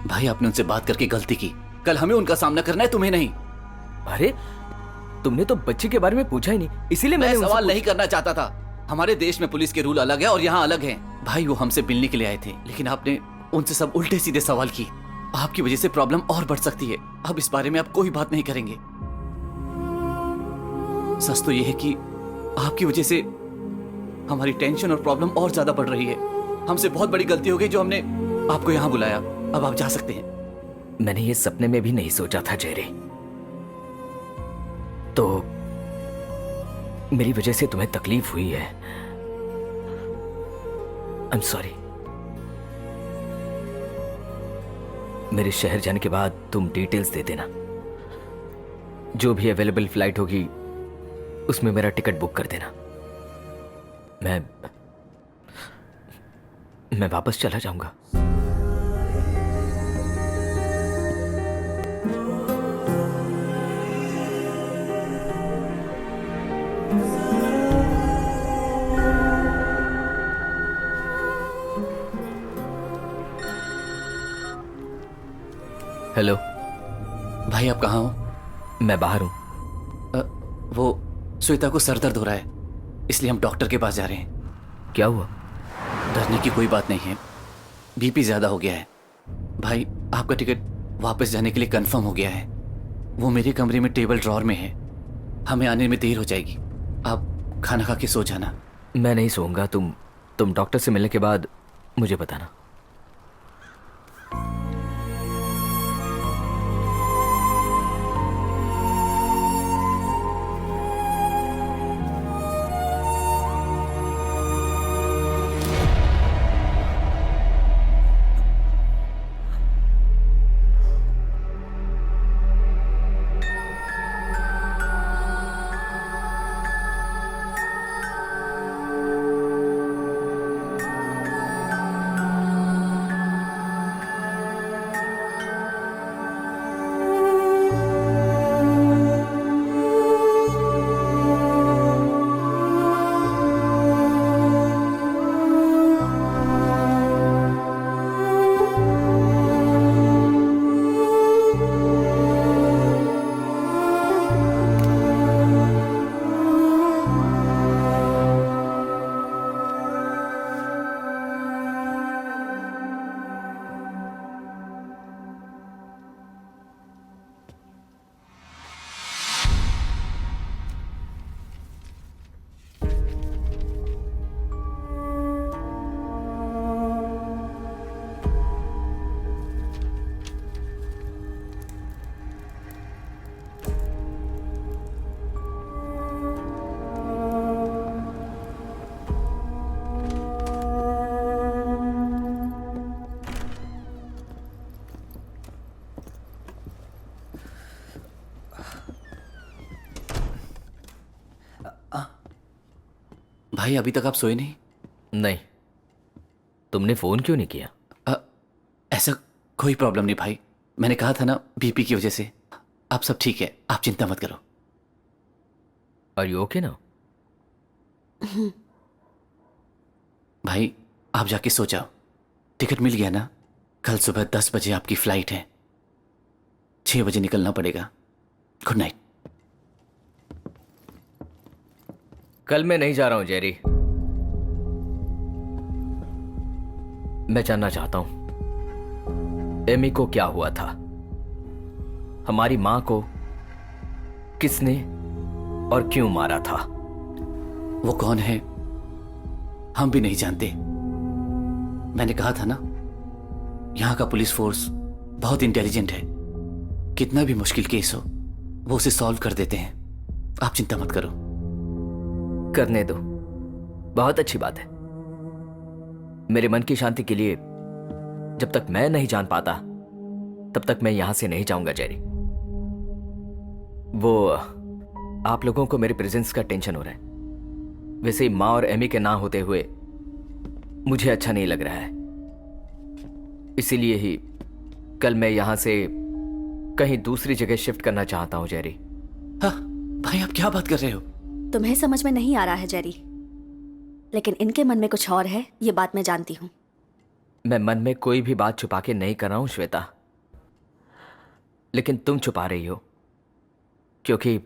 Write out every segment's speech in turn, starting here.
भाई आपने उनसे बात करके गलती की। कल हमें उनका सामना करना है, तुम्हें नहीं। अरे तुमने तो बच्चे के बारे में पूछा ही नहीं, इसीलिए मैं मैंने सवाल नहीं करना चाहता था। हमारे देश में पुलिस के रूल अलग है और यहाँ अलग है। भाई वो हमसे मिलने के लिए आए थे, लेकिन आपने उनसे सब उल्टे सीधे सवाल किए। आपकी वजह से प्रॉब्लम और बढ़ सकती है। अब इस बारे में आप कोई बात नहीं करेंगे। सच तो यह है कि आपकी वजह से हमारी टेंशन और प्रॉब्लम और ज्यादा बढ़ रही है। हमसे बहुत बड़ी गलती हो गई जो हमने आपको यहाँ बुलाया। अब आप जा सकते हैं। मैंने ये सपने में भी नहीं सोचा था जेरी। तो मेरी वजह से तुम्हें तकलीफ हुई है। I am sorry. मेरे शहर जाने के बाद तुम डिटेल्स दे देना। जो भी अवेलेबल फ्लाइट होगी उसमें मेरा टिकट बुक कर देना। मैं वापस चला जाऊंगा। हेलो भाई आप कहाँ हो? मैं बाहर हूं। वो श्वेता को सर दर्द हो रहा है, इसलिए हम डॉक्टर के पास जा रहे हैं। क्या हुआ? डरने की कोई बात नहीं है, बीपी ज्यादा हो गया है। भाई आपका टिकट वापस जाने के लिए कंफर्म हो गया है। वो मेरे कमरे में टेबल ड्रॉर में है। हमें आने में देर हो जाएगी। आप खाना खा के सो जाना। मैं नहीं सोऊंगा। तुम डॉक्टर से मिलने के बाद मुझे बताना। भाई अभी तक आप सोए नहीं? नहीं। तुमने फोन क्यों नहीं किया? ऐसा कोई प्रॉब्लम नहीं भाई। मैंने कहा था ना, बीपी की वजह से। अब सब ठीक है, आप चिंता मत करो। आर यू ओके ना? भाई आप जाके सो जाओ। टिकट मिल गया ना? कल सुबह 10 बजे आपकी फ्लाइट है। 6 बजे निकलना पड़ेगा। Good night. कल मैं नहीं जा रहा हूं जेरी। मैं जानना चाहता हूं एमी को क्या हुआ था। हमारी मां को किसने और क्यों मारा था? वो कौन है हम भी नहीं जानते। मैंने कहा था ना, यहां का पुलिस फोर्स बहुत इंटेलिजेंट है। कितना भी मुश्किल केस हो वो उसे सॉल्व कर देते हैं। आप चिंता मत करो। करने दो, बहुत अच्छी बात है। मेरे मन की शांति के लिए जब तक मैं नहीं जान पाता तब तक मैं यहां से नहीं जाऊंगा जेरी। वो आप लोगों को मेरे प्रेजेंस का टेंशन हो रहा है। वैसे ही माँ और एमी के ना होते हुए मुझे अच्छा नहीं लग रहा है। इसीलिए ही कल मैं यहां से कहीं दूसरी जगह शिफ्ट करना चाहता हूं जेरी। हाँ भाई आप क्या बात कर रहे हो? तुम्हें समझ में नहीं आ रहा है जेरी, लेकिन इनके मन में कुछ और है, ये बात मैं जानती हूँ। मैं मन में कोई भी बात छुपा के नहीं कर रहा हूं श्वेता, लेकिन तुम छुपा रही हो, क्योंकि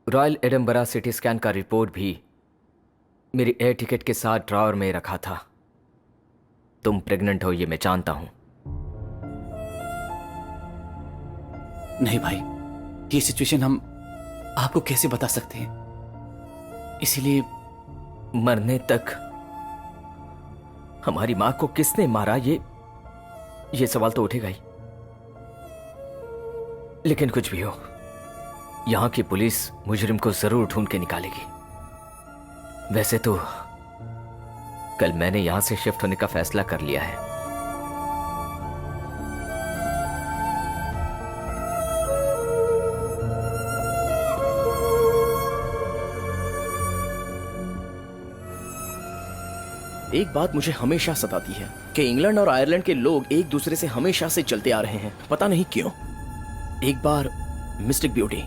रॉयल एडिनबरा सिटी स्कैन का रिपोर्ट भी मेरी एयर टिकट के साथ ड्रॉअर में रखा था। तुम प्रेग्नेंट हो ये मैं जानता हूं। नहीं भाई, ये सिचुएशन हम आपको कैसे बता सकते हैं, इसीलिए मरने तक हमारी मां को किसने मारा ये सवाल तो उठेगा ही। लेकिन कुछ भी हो, यहां की पुलिस मुजरिम को जरूर ढूंढ के निकालेगी। वैसे तो कल मैंने यहां से शिफ्ट होने का फैसला कर लिया है। एक बात मुझे हमेशा सताती है कि इंग्लैंड और आयरलैंड के लोग एक दूसरे से हमेशा से चलते आ रहे हैं, पता नहीं क्यों। एक बार मिस्टिक ब्यूटी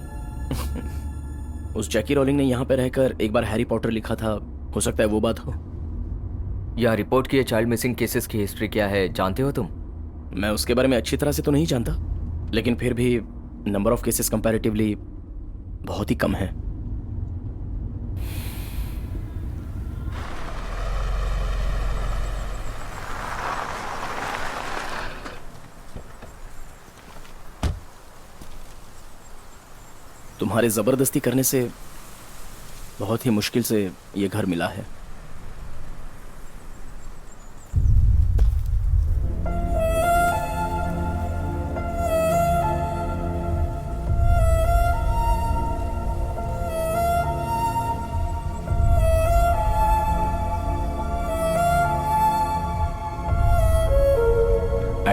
उस जैकी रोलिंग ने यहाँ पे रहकर एक बार हैरी पॉटर लिखा था, हो सकता है वो बात हो। या रिपोर्ट किए चाइल्ड मिसिंग केसेस की हिस्ट्री क्या है जानते हो तुम? मैं उसके बारे में अच्छी तरह से तो नहीं जानता, लेकिन फिर भी नंबर ऑफ केसेस कंपैरेटिवली बहुत ही कम है। तुम्हारे जबरदस्ती करने से बहुत ही मुश्किल से ये घर मिला है।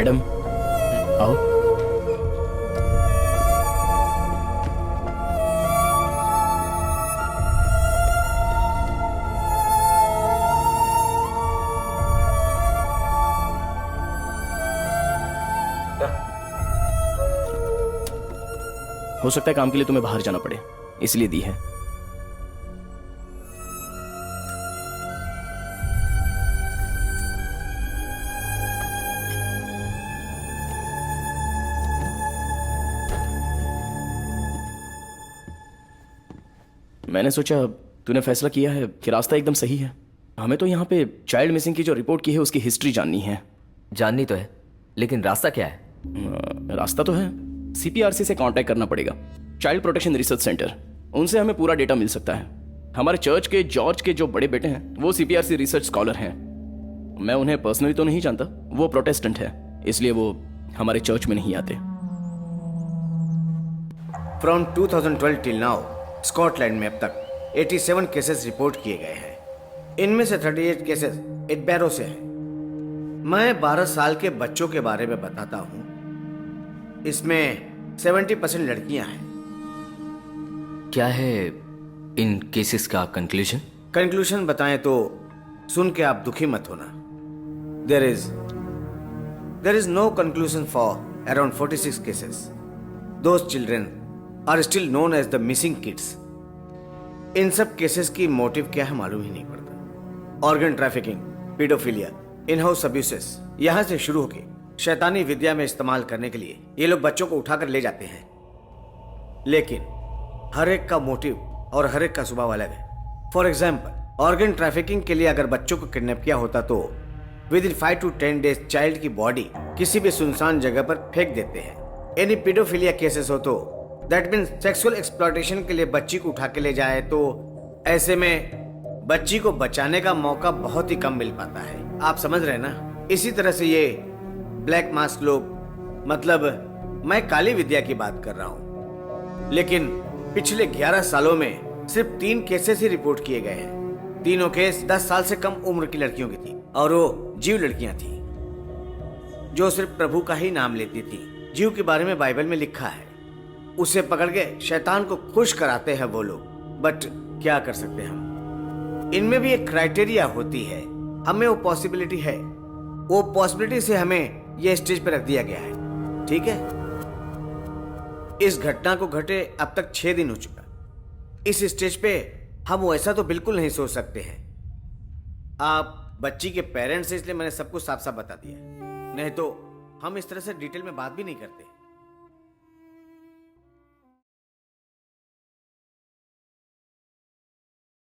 एडम, आओ। हो सकता है काम के लिए तुम्हें बाहर जाना पड़े, इसलिए दी है। मैंने सोचा तूने फैसला किया है कि रास्ता एकदम सही है। हमें तो यहाँ पे चाइल्ड मिसिंग की जो रिपोर्ट की है उसकी हिस्ट्री जाननी है। जाननी तो है, लेकिन रास्ता क्या है? रास्ता तो है, सीपीआरसी से कांटेक्ट करना पड़ेगा, चाइल्ड प्रोटेक्शन रिसर्च सेंटर। उनसे हमें पूरा डेटा मिल सकता है। हमारे चर्च के जॉर्ज के जो बड़े बेटे हैं वो सीपीआरसी रिसर्च स्कॉलर हैं। मैं उन्हें पर्सनली तो नहीं जानता, वो प्रोटेस्टेंट है, इसलिए वो हमारे चर्च में नहीं आते। फ्रॉम 2012 टिल नाउ स्कॉटलैंड में अब तक 87 केसेस रिपोर्ट किए गए हैं। इनमें से 38 केसेस एडबैरो से हैं। मैं 12 साल के बच्चों के बारे में बताता हूं। इसमें 70% लड़कियां हैं। क्या है इन केसेस का कंक्लूजन? कंक्लूजन बताएं तो सुन के आप दुखी मत होना। There is no conclusion for around 46 cases. Those children are still known as the missing kids. इन सब केसेस की मोटिव क्या है मालूम ही नहीं पड़ता। Organ trafficking, paedophilia, in house abuses, यहां से शुरू होके शैतानी विद्या में इस्तेमाल करने के लिए ये लोग बच्चों को उठाकर ले जाते हैं। लेकिन हर एक का मोटिव और हर एक का स्वभाव अलग है। फॉर एग्जाम्पल, ऑर्गन ट्रैफिकिंग के लिए अगर बच्चों को किडनैप किया होता तो with in 5 to 10 days child की बॉडी किसी भी सुनसान जगह पर फेंक देते हैं। एनी पीडोफिलिया केसेस हो तो दैट मीन्स सेक्सुअल एक्सप्लॉयटेशन के लिए बच्ची को उठा के ले जाए, तो ऐसे में बच्ची को बचाने का मौका बहुत ही कम मिल पाता है। आप समझ रहे हैं ना? इसी तरह से ये ब्लैक मास्क लोग, मतलब मैं काली विद्या की बात कर रहा हूं, लेकिन पिछले 11 सालों में सिर्फ 3 केसेस ही रिपोर्ट किए गए हैं। तीनों केस 10 साल से कम उम्र की लड़कियों की थी और वो जीव लड़कियां थी जो सिर्फ प्रभु का ही नाम लेती थी। जीव के बारे में बाइबल में लिखा है, उसे पकड़ के शैतान को खुश कराते हैं वो लोग। बट क्या कर सकते हैं हम? इनमें भी एक क्राइटेरिया होती है, हमें वो पॉसिबिलिटी है, वो पॉसिबिलिटी से हमें ये स्टेज पे रख दिया गया है। ठीक है, इस घटना को घटे अब तक 6 दिन हो चुका। इस स्टेज पे हम वैसा तो बिल्कुल नहीं सोच सकते हैं। आप बच्ची के पेरेंट्स से, इसलिए मैंने सब कुछ साफ साफ बता दिया है। नहीं तो हम इस तरह से डिटेल में बात भी नहीं करते।